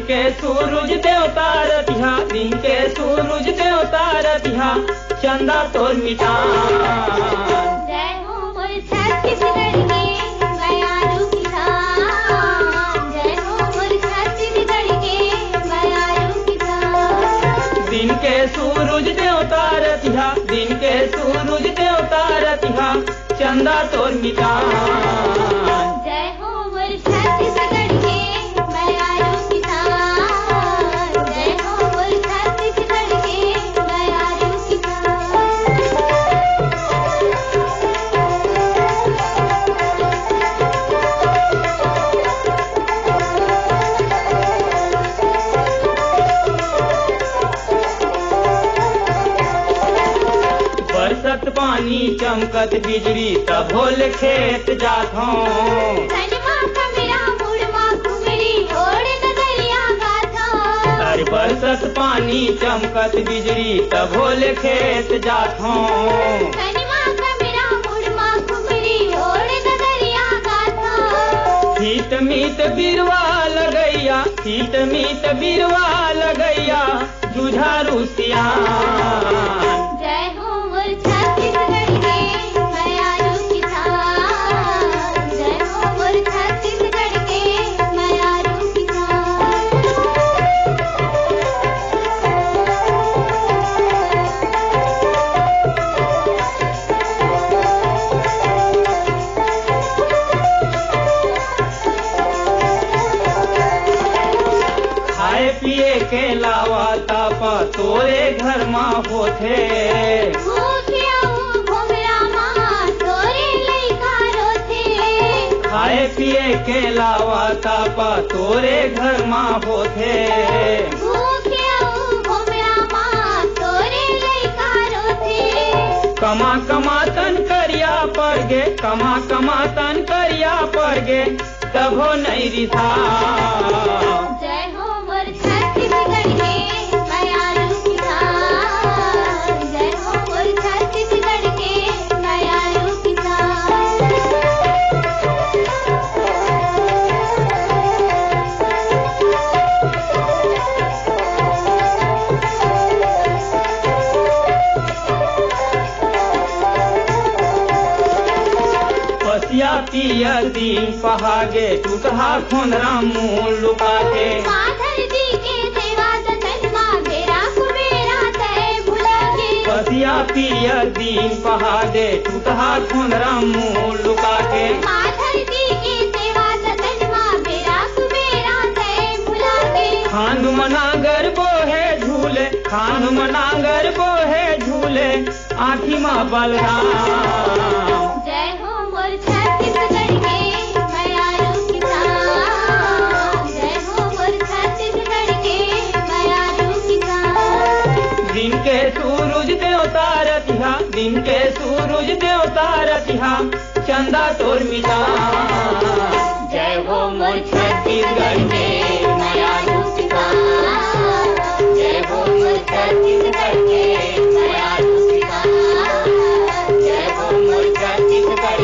के सूरज देवता रतिहा, दिन के सूरज देवता रतिहा, चंदा तोर मिटान। जय हो मोर छत्तीसगढ़ के बयारू किसान, जय हो मोर छत्तीसगढ़ के बयारू किसान। दिन के सूरज देवता रतिहा, दिन के सूरज देवता रतिहा, चंदा तोर मिटान। जय हो मोर छत्तीसगढ़ के बयारू किसान, जय हो मोर छत्तीसगढ़ के बयारू किसान। बरसत पानी चमकत बिजली तब होल खेत जात हूँ। धनमा कमरा मुड़मा घुमरी ओढ़ नगरिया गाथा। अरे बरसत पानी चमकत बिजली तब होल खेत जात हूँ। धनमा कमरा मुड़मा घुमरी ओढ़ नगरिया गाथा। हीत मीत बिरवा लगैया, हीत मीत बिरवा लगैया, जुझारू सियान। जय हो मोर छत्तीसगढ़ के बयारू किसान, जय हो मोर छत्तीसगढ़ के बयारू किसान। खाए पिए के लावा तापा तोरे घर माँ होथे। भूखियाऊ घुमरा माँ तोरे लइका रोथे। खाए पिए के लावा तापा तोरे घर माँ होथे। भूखियाऊ घुमरा माँ तोरे लइका रोथे। कमा कमा तन करिया पड़ गे, कमा कमा तन करिया पड़ गे, तब हो नहीं रिसा। जय हो मोर छत्तीसगढ़ के बयारू किसान, जय हो मोर छत्तीसगढ़ के बयारू किसान। पसिया पियर दिन पहागे टूटहा खोनरा मुँह लुका के। माधर जी के सेवा जतन माँ बेरा कुबेरा तय भुला के। पसिया पियर दिन पहागे टूटहा खोनरा मुँह लुका के। माधर जी के सेवा जतन माँ बेरा कुबेरा तय भुला के। खान मनागर बोहे झूले, खान मनागर बोहे झूले, आँखी माँ बलराम। जय हो मोर छत्तीसगढ़ के बयारू किसान, जय हो मोर छत्तीसगढ़ के बयारू किसान। दिन के सूरज देवता रतिहा, दिन के सूरज देवता रतिहा, चंदा तोर मिटान। जय हो मोर छत्तीसगढ़ के बयारू किसान, जय हो मोर छत्तीसगढ़ के बयारू किसान, जय हो मोर छत्तीसगढ़